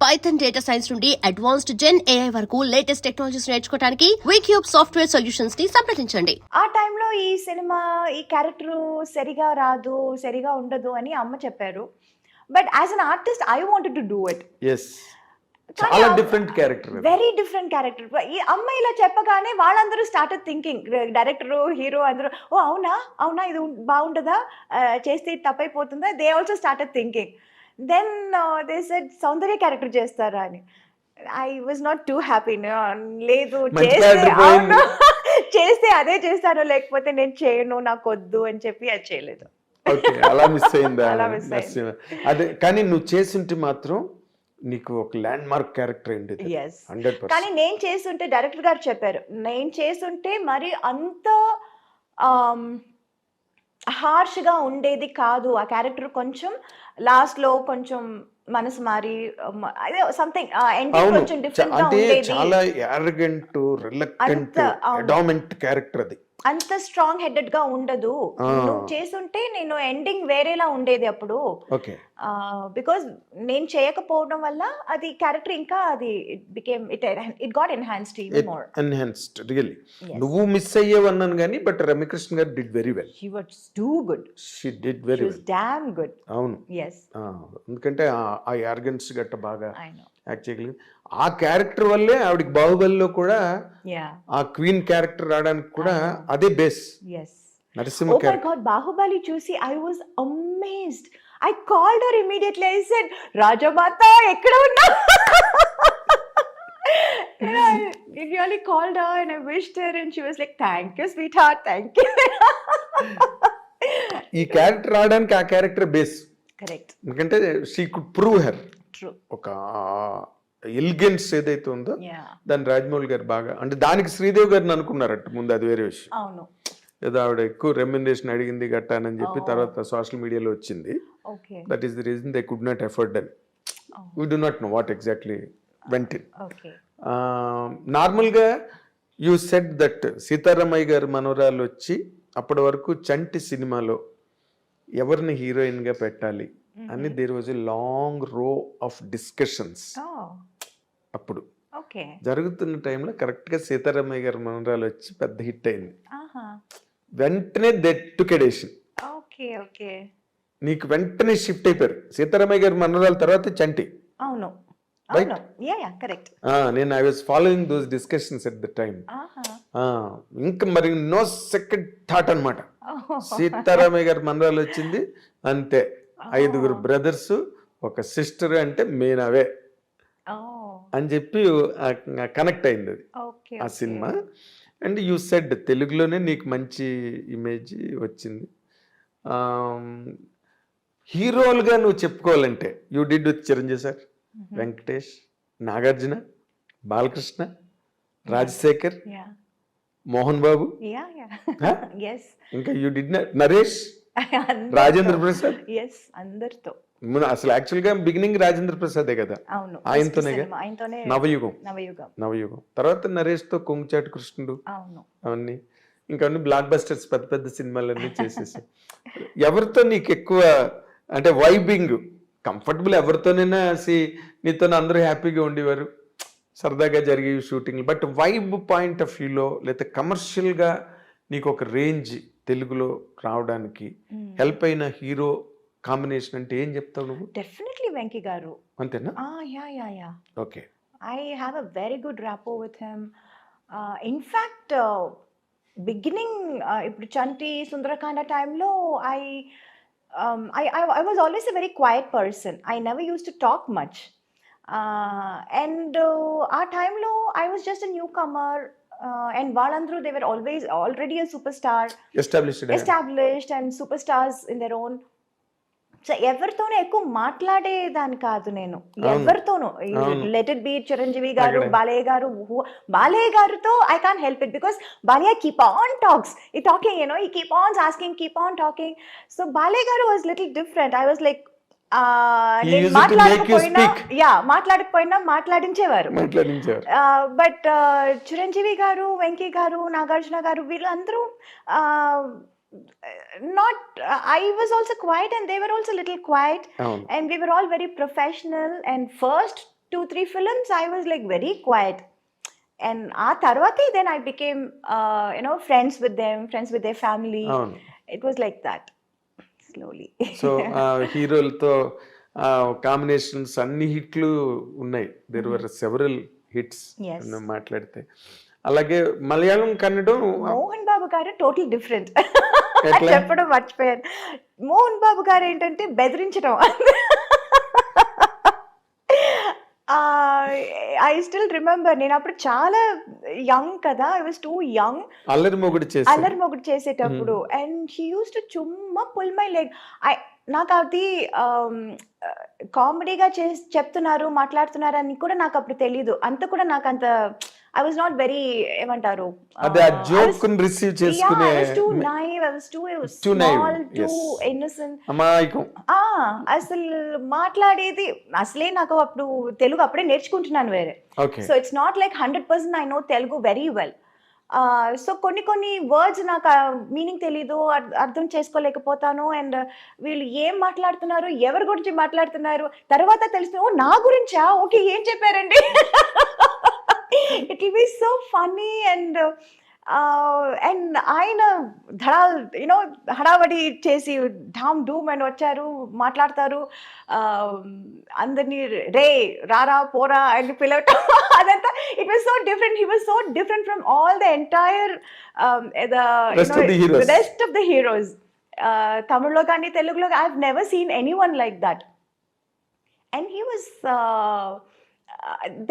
Python data science నుండి advanced gen AI వరకు latest technologies నేర్చుకోవడానికి వీక్యూబ్ సాఫ్ట్వేర్ సొల్యూషన్స్ ని సంప్రదించండి. ఆ టైంలో ఈ సినిమా ఈ క్యారెక్టర్ సరిగా రాదు, సరిగా ఉండదు అని అమ్మ చెప్పారు. But as an artist I wanted to do it. Yes, చాలా different character, very different character. ఈ అమ్మ ఇలా చెప్పగానే వాళ్ళందరూ స్టార్టెడ్ థింకింగ్, డైరెక్టర్, హీరో అందరూ, ఓ అవునా అవునా ఇది బాగుంటుందా, చేస్తే తప్పైపోతుందా, they also started thinking. Then they said Soundarya character చేస్తారా అని. I was not too happy. లేదు, చేస్తే అదే చేస్తాను, లేకపోతే నేను చేయను, నాకు వద్దు అని చెప్పి అది చేయలేదు. అలా మిస్ అయిందా? అదే, కానీ నువ్వు చేస్తుంటే మాత్రం నీకు ఒక ల్యాండ్ మార్క్ క్యారెక్టర్ అయింది. కానీ నేను చేస్తుంటే డైరెక్టర్ గారు చెప్పారు, నేను చేస్తుంటే మరి అంత హార్ష్గా ఉండేది కాదు ఆ క్యారెక్టర్. కొంచెం లాస్ట్ లో కొంచెం మనసు మారి అదే సంథింగ్ ఎండింగ్ కొంచెం డిఫరెంట్ గా ఉండేది. చాలా యారగెంట్, రిలక్టెంట్, అడామెంట్ క్యారెక్టర్ అది. అంత స్ట్రాంగ్ హెడెడ్ గా ఉండదు. నువ్వు చేస్తుంటే నేను ఎండింగ్ వేరేలా ఉండేది అప్పుడు. బికాజ్ నేను చేయకపోవడం వల్ల అది క్యారెక్టర్ ఇంకా అది it got enhanced even more. Enhanced really. నువ్వు మిస్ అయ్యేవన్నాను గానీ బట్ రమ్యకృష్ణ గారు did very well. She was too good. She did very well. Damn good. అవును. yes. ఎందుకంటే ఆ యార్గెన్స్ గట్ట బాగా యాక్ట్ చేయగలిగింది. ఆ క్యారెక్టర్ వల్లే ఆవిడకి బాహుబలిలో కూడా ఆ క్వీన్ క్యారెక్టర్ రావడానికి కూడా అదే బేస్. నరసింహ క్యారెక్టర్. బాహుబలి చూసి I was amazed. I called her immediately. I said, Rajamata, ekkada unna? I really called her and I wished her and she was like, thank you, sweetheart, thank you. ఈ character రావడానికి ఆ character base. Correct. ఎందుకంటే she could prove her. True. ఒక elegance ఏదైతే ఉందో దాన్ని రాజమౌళి గారు బాగా, అంటే దానికి శ్రీదేవి గారిని అనుకున్నారట ముందు, అది వేరే విషయం. అవును. ఏదో ఆవిడ ఎక్కువ రెమ్యునరేషన్ అడిగింది గట్టానని చెప్పి తర్వాత సోషల్ మీడియాలో వచ్చింది. That is the reason they could not afford అని. We do not know what exactly went in. నార్మల్గా యూ సెడ్ దట్ సీతారామయ్య గారు మనవరాలు వచ్చి అప్పటి వరకు చంటి సినిమాలో ఎవరిని హీరోయిన్గా పెట్టాలి అని దేర్ వాజ్ ఎ లాంగ్ రో ఆఫ్ డిస్కషన్స్. అప్పుడు జరుగుతున్న టైంలో కరెక్ట్గా సీతారామయ్య గారు మనవరాలు వచ్చి పెద్ద హిట్ అయింది. వెంటనే దెట్టుకెడేషన్ నీకు వెంటనే షిఫ్ట్ అయిపోయారు. సీతారామయ్య గారి మనవరాల తర్వాత చంటి. అవును. నేను I was following those discussions at the time. ఇంకా మరి నో సెకండ్ థాట్ అనమాట. సీతారామయ్య గారి మనవరాలు వచ్చింది అంతే, 5 బ్రదర్స్, ఒక సిస్టర్, అంటే మేనవే అని చెప్పి కనెక్ట్ అయింది అది ఆ సినిమా. అండ్ యూ సెడ్ తెలుగులోనే నీకు మంచి ఇమేజ్ వచ్చింది. హీరోలుగా నువ్వు చెప్పుకోవాలంటే you did with Chiranjeevi sir, Venkatesh, Nagarjuna, Balakrishna, Rajasekhar, Mohan Babu, ఇంకా యూ డిడ్ నరేష్, రాజేంద్ర ప్రసాద్. అందరితో అసలు యాక్చువల్ గా బిగినింగ్ రాజేంద్ర ప్రసాదే కదా, ఆయనతోనే. నవయుగం తర్వాత నరేష్ తో కొంగుచాటు కృష్ణుడు, అవన్నీ ఇంకా బ్లాక్ బస్టర్స్, పెద్ద పెద్ద సినిమాలన్నీ చేసేసి. ఎవరితో నీకు ఎక్కువ అంటే వైబింగ్, కంఫర్టబుల్? ఎవరితోనైనా నీతో అందరూ హ్యాపీగా ఉండేవారు, సరదాగా జరిగే shooting. But vibe point of వ్యూలో లేదా కమర్షియల్ గా నీకు ఒక రేంజ్ తెలుగులో రావడానికి హెల్ప్ అయిన హీరో కాంబినేషన్ అంటే ఏం చెప్తావు నువ్వు? డెఫినెట్లీ వెంకీ గారు. అంతేనా? Okay. I have a very good rapport with him. In fact beginning ఇప్పుడు చంటి, సుందరకాండ టైంలో I was always a very quiet person. I never used to talk much. And our time lo I was just a newcomer. And Valandru, they were already a superstar. Established and superstars in their own. So ఎవరితోనూ ఎక్కువ మాట్లాడేదాన్ని కాదు నేను, ఎవరితోనూ. Let it be Chiranjeevi గారు, బాలయ్య గారితో I can't help it because Balayya keep on talks, ఈ talking, ఈ keep on asking, keep on talking. So Balayya గారు was little different. I was like మాట్లాడకపోయినా మాట్లాడించేవారు. బట్ చిరంజీవి గారు, వెంకీ గారు, నాగార్జున గారు, వీళ్ళందరూ not I was also quiet and they were also little quiet. And we were all very professional. And first 2-3 films I was like very quiet. And aa tarvate then I became friends with them, friends with their family. అవును. It was like that slowly. So హీరోలతో combinations అన్ని హిట్లు ఉన్నాయి. There were several hits Yes. మాట్లాడితే. అలాగే మలయాళం, కన్నడం మోహన్ బాబు గారు total different. ఎట్లా? చెప్పడం మర్చిపోయాను. మోహన్ బాబు గారు ఏంటంటే బెదిరించడం. ఐ స్టిల్ రిమెంబర్, నేను అప్పుడు చాలా యంగ్ కదా, I was two young. Allari మొగుడు చేసి అల్లరి మొగుడు చేసేటప్పుడు అండ్ హీ యూస్ టు చుమ్మా పుల్ మై లెగ్. నాకు అది కామెడీగా చెప్తున్నారు, మాట్లాడుతున్నారు అని కూడా నాకు అప్పుడు తెలీదు. అంత కూడా నాకు అంత ఐ వాజ్ నాట్ వెరీ ఏమంటారు, అదే ఆ జోక్ రిసీవ్ చేసుకునే too naive, I was too Too naive, small, too yes. innocent. అమాయకం. అసలు మాట్లాడేది అసలే నాకు అప్పుడు తెలుగు అప్పుడే నేర్చుకుంటున్నాను వేరే. Okay. So it's not like 100% I know Telugu very well. So కొన్ని వర్డ్స్ నాకు మీనింగ్ తెలీదు, అర్థం చేసుకోలేకపోతాను. అండ్ వీళ్ళు ఏం మాట్లాడుతున్నారు, ఎవరి గురించి మాట్లాడుతున్నారు తర్వాత తెలుస్తుంది, ఓ నా గురించా, ఓకే ఏం చెప్పారండి. It will be so funny. And ఆయన ధడాల్ హడావడి చేసి ఢామ్ డూమ్ అని వచ్చారు, మాట్లాడతారు, అందరినీ రే రారా పోరా అని పిలవటం, అదంతా it was so different. He was so different from all the entire rest of the heroes. తమిళ్లో కానీ తెలుగులో I have never seen any one like that. And he was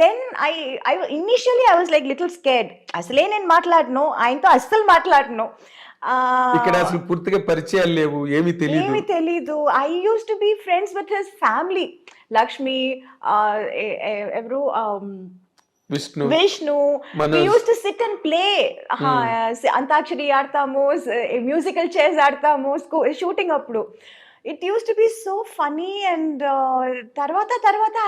then I initially I was like little scared. అసలే నేను మాట్లాడను, ఆయనతో అస్సలు మాట్లాడను. ఇక్కడ అసలు పూర్తిగా పరిచయాలు లేవు, ఏమీ తెలీదు. I use to be friends with his family, Lakshmi, ఎవరు Vishnu, we used to sit and play. Antakshari ఆడతాము, మ్యూజికల్ చైర్స్ ఆడతాము షూటింగ్ అప్పుడు. It used to be so funny. And tarvata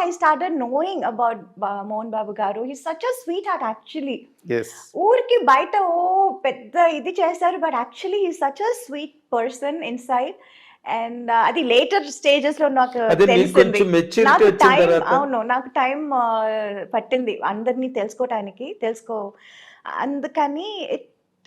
I started knowing about Mohan Babu garu. He's such a sweetheart actually. yes, ఊరికి బయట ఓ పెద్ద ఇది చేస్తారు, but actually he's such a sweet person inside. And అది later stages లో నాకు తెలిసింది. నాకు టైం పట్టింది అందరినీ తెలుసుకో. అందుకని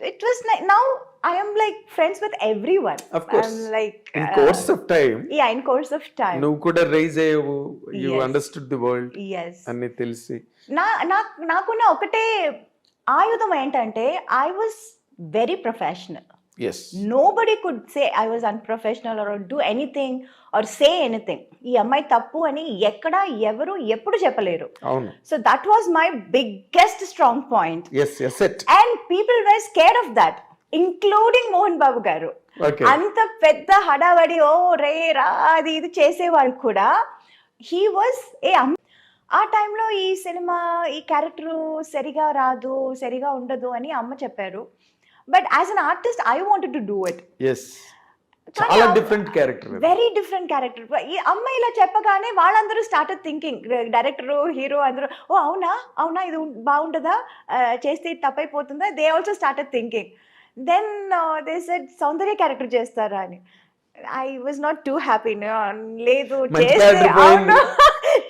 it was like, now I am like friends with everyone. Of course. I'm like in course of time. Yeah, in course of time. నువ్వు కూడా రైజ్ అయ్యావు, you Yes. understood the world. Yes. అన్ని తెలిసి నాకున్న ఒకటే ఆయుధం ఏంటంటే I was very professional. yes, Nobody could say I was unprofessional or do anything or say anything. ఈ అమ్మాయి తప్పు అని ఎక్కడ ఎవరు ఎప్పుడు చెప్పలేరు. అవును. So that was my biggest strong point. yes, yes it. And people were scared of that, including Mohan Babu garu. Okay. అంత పెద్ద హడావడి ఓ రే రా అది ఇది చేసేవాళ్ళు కూడా he was ఆ టైంలో ఈ సినిమా ఈ క్యారెక్టర్ సరిగా రాదు, సరిగా ఉండదు అని అమ్మ చెప్పారు. But as an artist I wanted to do it. yes, చాలా different character, very different character. ఈ అమ్మ ఇలా చెప్పగానే వాళ్ళందరూ స్టార్టెడ్ థింకింగ్, డైరెక్టర్ హీరో అందరూ, ఓ అవునా ఇది బాగుంటుందా, చేస్తే తప్పైపోతుందా, they also started thinking. Then they said Soundarya character చేస్తారా అని. I was not too happy. లేదు,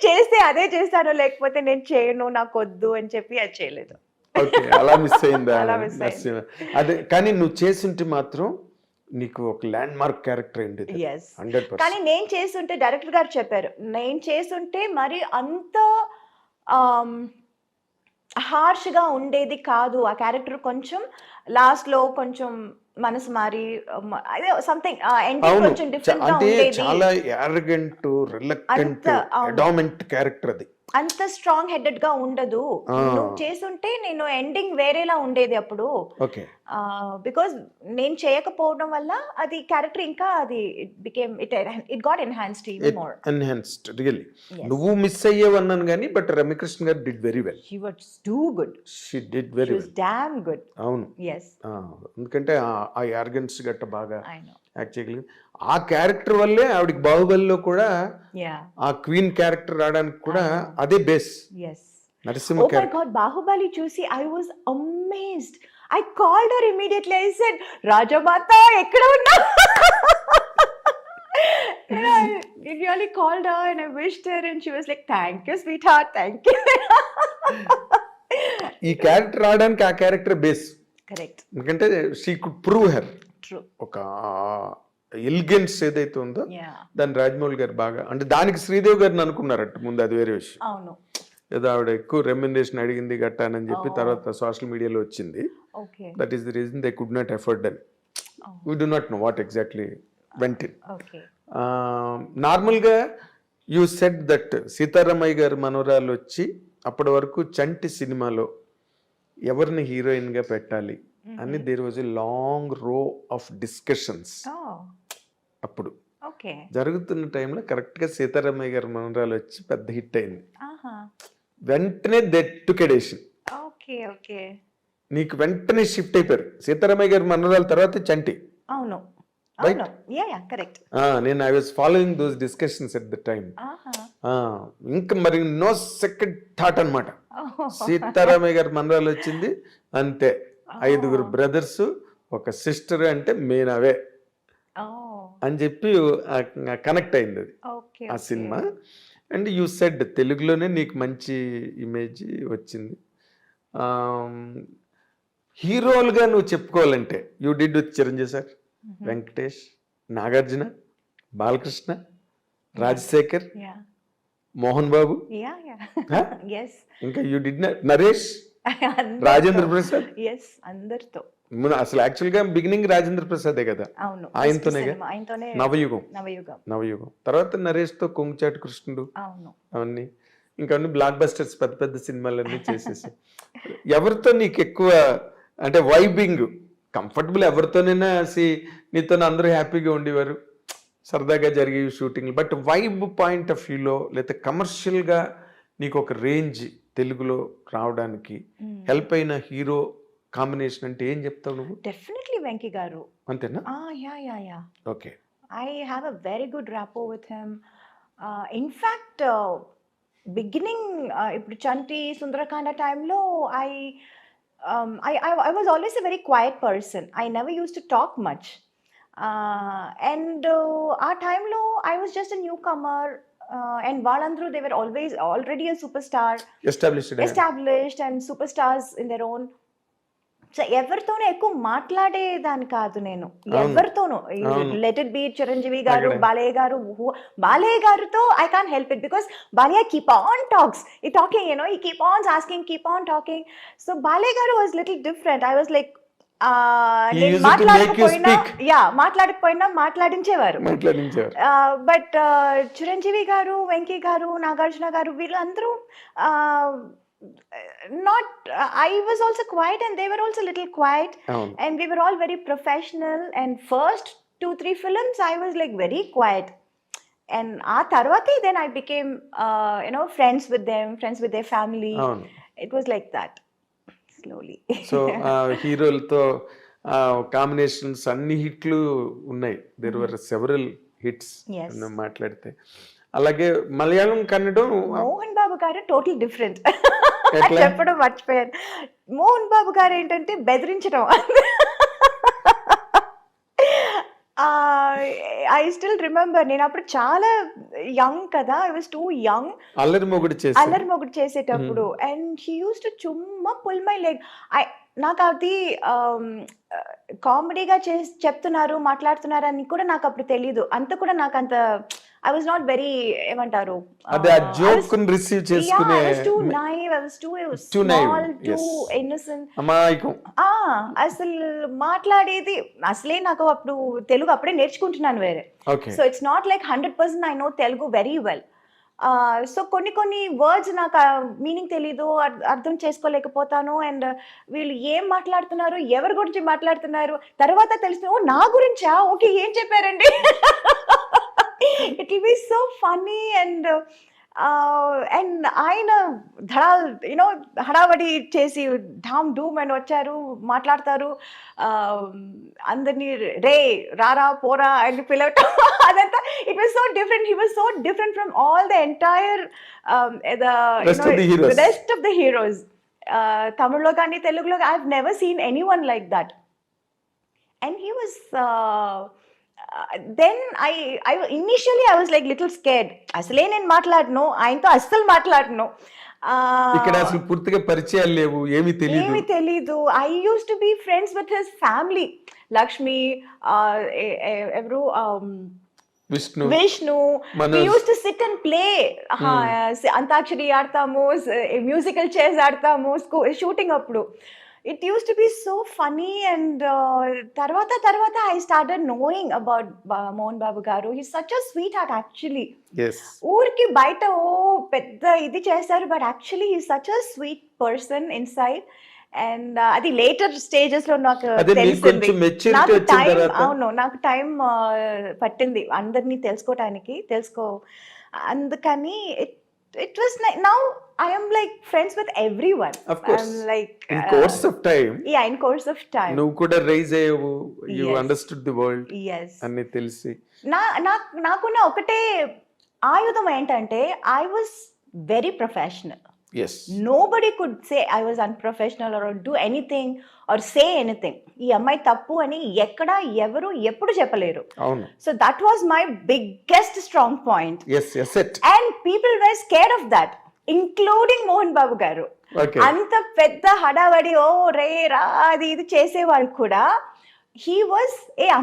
చేస్తే అదే చేస్తాను, లేకపోతే నేను చేయను, నాకు వద్దు అని చెప్పి అది చేయలేదు. ఓకే, అలా మిస్ అయిందా? అలా miss అయింది. నరసింహ. అదే, కానీ నువ్వు చేస్తుంటే మాత్రం నీకు ఒక ల్యాండ్ మార్క్ క్యారెక్టర్ అయింది. Yes. 100%. కానీ నేను చేస్తుంటే డైరెక్టర్ గారు చెప్పారు, నేను చేస్తుంటే మరి అంత హార్ష్గా ఉండేది కాదు ఆ క్యారెక్టర్. కొంచెం లాస్ట్ లో కొంచెం మనసు మారి అదే సంథింగ్ ఎండింగ్ కొంచెం డిఫరెంట్ గా అంటే ఉండేది. చాలా యారగెంట్, రిలక్టెంట్, అడామెంట్ క్యారెక్టర్ అది. అంత స్ట్రాంగ్ హెడెడ్ గా ఉండదు. నువ్వు చేస్తుంటే నేను ఎండింగ్ వేరేలా ఉండేది అప్పుడు. ఓకే. బికాస్ నేను చేయకపోవడం వల్ల అది క్యారెక్టర్ ఇంకా అది it got enhanced even more. Enhanced really. నువ్వు మిస్ అయ్యేవన్నాను కానీ బట్ రమ్యకృష్ణ గారు did very well. She was too good. She did very well. Damn good. అవును. yes. ఎందుకంటే ఆ యార్గన్స్ గట్ట బాగా I know. యాక్ట్ చేయగలిగింది. ఆ క్యారెక్టర్ వల్లే ఆవిడకి బాహుబలిలో కూడా Yeah. ఆ క్వీన్ క్యారెక్టర్ రావడానికి కూడా అదే base. Yes. Narasimha Oh my character. God, Bahubali చూసి I was amazed. I called her immediately. I said, Rajamata, ఎక్కడ ఉన్నా? really called her and I wished her and she was like, thank you, sweetheart, thank you. ఈ character రావడానికి ఆ character base, Correct. ఎందుకంటే she could prove her. True. ఒక elegance ఏదైతే ఉందో Yeah. దాన్ని రాజమౌళి గారు బాగా, అంటే దానికి శ్రీదేవి గారిని అనుకున్నారట ముందు, అది వేరే విషయం. అవును. ఏదో ఆవిడ ఎక్కువ రెమ్యునరేషన్ అడిగింది గట్టానని చెప్పి తర్వాత సోషల్ మీడియాలో వచ్చింది. Okay. That is the reason they could not afford అని. We do not know what exactly went in. Okay. నార్మల్గా యూ సెడ్ దట్ సీతారామయ్య గారు మనవరాలు వచ్చి అప్పటి వరకు చంటి సినిమాలో ఎవరిని హీరోయిన్గా పెట్టాలి అని దేర్ వాజ్ ఎ లాంగ్ రో ఆఫ్ డిస్కషన్స్. Oh. అప్పుడు Okay. జరుగుతున్న టైంలో కరెక్ట్గా సీతారామయ్య గారి మనవరాలు వచ్చి పెద్ద హిట్ అయింది. Aha. వెంటనే దెట్టుకెడేషన్, Okay. Okay. నీకు వెంటనే షిఫ్ట్ అయిపోయారు. సీతారామయ్య గారి మనవరాల తర్వాత చంటి. అవును. Right? అవును. Yeah. Yeah. Correct. నేను I was following those discussions at the time. Aha. ఇంకా మరి నో సెకండ్ థాట్ అనమాట. Oh. సీతారామయ్య గారి మనరాలు వచ్చింది అంతే, 5 బ్రదర్స్ ఒక సిస్టర్ అంటే మెయిన్ అవే Oh. అని చెప్పి కనెక్ట్ అయింది అది Okay. ఆ సినిమా. అండ్ యూ సెడ్ తెలుగులోనే నీకు మంచి ఇమేజ్ వచ్చింది. హీరోలుగా నువ్వు చెప్పుకోవాలంటే you did with Chiranjeevi sir, Venkatesh, Nagarjuna, Balakrishna, Rajasekhar, Yeah. Mohan Babu, Yeah. Yeah. Huh? Yes. ఇంకా యూ డిడ్ నరేష్, అందరితో. రాజేంద్ర ప్రసాద్. Yes. అందరితో. అసలు యాక్చువల్ గా బిగినింగ్ రాజేంద్ర ప్రసాదే కదా, అవును. ఆయనతోనేగా? ఆయనతోనే నవయుగం. నవయుగం. తర్వాత నరేష్ తో కొంగుచాటు కృష్ణుడు, అవును. అవన్నీ ఇంకా అన్ని బ్లాక్ బస్టర్స్, పెద్ద పెద్ద సినిమాలన్నీ చేసేసి. ఎవరితో నీకు ఎక్కువ అంటే వైబింగ్ కంఫర్టబుల్, ఎవరితోనైనా నీతో అందరూ హ్యాపీగా ఉండేవారు, సరదాగా జరిగే shooting. But vibe point of వ్యూలో లేదా కమర్షియల్గా నీకు ఒక రేంజ్ తెలుగులో రావడానికి హెల్ప్ అయిన హీరో కాంబినేషన్ అంటే ఏం చెప్తావు నువ్వు? డెఫినెట్లీ వెంకీ గారు. అంతేనా? Yeah. Okay. I have a very good rapport with him. In fact, beginning ఇప్పుడు చంటి సుందరకాండ టైంలో I was always a very quiet person. I never used to talk much. And ఆ టైంలో I was just a newcomer. And వాళ్ళందరూ they were already a superstar, established and superstars in their own. So ఎవరితోనూ ఎక్కువ మాట్లాడేదాన్ని కాదు నేను, ఎవరితోనూ. Let it be Chiranjeevi గారు, బాలయ్య గారితో I can't help it because Balayya keep on talks, ఈ టాకింగ్ ఈ keep on asking, keep on talking. So Balayya గారు was little different. I was like మాట్లాడకపోయినా మాట్లాడించేవారు. బట్ చిరంజీవి గారు, వెంకీ గారు, నాగార్జున గారు వీళ్ళందరూ not I was also quiet and they were also little quiet. And we were all very professional, and first 2-3 films I was like very quiet, and aa tarvati then I became friends with them, friends with their family. It was like that slowly. So హీరోలతో combinations అన్ని హిట్లు ఉన్నాయి. There were several hits మాట్లాడితే. అలాగే మలయాళం, కన్నడం, మోహన్ బాబు గారు total different. చెప్పడం మర్చిపోయాను. మోహన్ బాబు గారు ఏంటంటే బెదిరించడం. ఐ స్టిల్ రిమెంబర్, నేను అప్పుడు చాలా యంగ్ కదా, I was two young. Allari Mogudu చేసేటప్పుడు అండ్ హీ యూస్ టు చుమ్మా పుల్ మై లెగ్. నాకు అది కామెడీగా చెప్తున్నారు, మాట్లాడుతున్నారు అని కూడా నాకు అప్పుడు తెలీదు. అంత కూడా నాకు అంత I was not very ఏమంటారు, joke రిసీవ్ చేసుకునే. I was too naive, I was too small, too innocent. అమాయకం. అసలు మాట్లాడేది అసలే నాకు అప్పుడు తెలుగు అప్పుడే నేర్చుకుంటున్నాను వేరే. So it's not like 100% I know Telugu very well. So కొన్ని వర్డ్స్ నాకు మీనింగ్ తెలీదు, అర్థం చేసుకోలేకపోతాను. అండ్ వీళ్ళు ఏం మాట్లాడుతున్నారు, ఎవరి గురించి మాట్లాడుతున్నారు తర్వాత తెలిసిన, ఓ నా గురించా, ఓకే ఏం చెప్పారండి. It will be so funny and ఆయన హడావడి చేసి ఢామ్ డూమ్ అని వచ్చారు, మాట్లాడతారు, అందరినీ రే రారా పోరా అని పిలవటం, అదంతా. It was so different. He was so different from all the entire rest of the heroes. తమిళ్లో కానీ తెలుగులో I have never seen anyone like that. And he was then I initially I was like little scared. అసలే నేను మాట్లాడను, ఆయనతో అస్సలు మాట్లాడను. ఇక్కడ అసలు పూర్తిగా పరిచయాలు లేవు, ఏమీ తెలియదు. ఏమి తెలీదు. I use to be friends with his family. Lakshmi, ఎవరు, Vishnu, we used to sit and play. Antakshari ఆడతాము, మ్యూజికల్ చైర్స్ ఆడతాము షూటింగ్ అప్పుడు. It used to be so funny, and తర్వాత I started knowing about Mohan Babu garu. He's such a sweetheart actually. yes, ఊరికి బయట పెద్ద ఇది చేస్తారు, but actually he such a sweet person inside. And అది later stages లో నాకు తెలిసింది. నాకు టైం, అవును, నాకు టైం పట్టింది అందరినీ తెలుసుకోవటానికి, అందుకని it was like, now I am like friends with everyone. of course, I'm like in course of time. Yeah, in course of time. నువ్వు కూడా రైజ్ అయ్యావు, you Yes. understood the world Yes. అన్ని తెలిసి. నాకున్న ఒకటే ఆయుధం ఏంటంటే I was very professional. yes, Nobody could say I was unprofessional or do anything or say anything. ఈ అమ్మాయి తప్పు అని ఎక్కడ ఎవరు ఎప్పుడు చెప్పలేరు. అవును, So that was my biggest strong point. yes, yes it. And people were scared of that, including Mohan Babu garu. okay, అంత పెద్ద హడావడి, ఓ రే రా అది ఇది చేసేవాళ్ళు కూడా, he was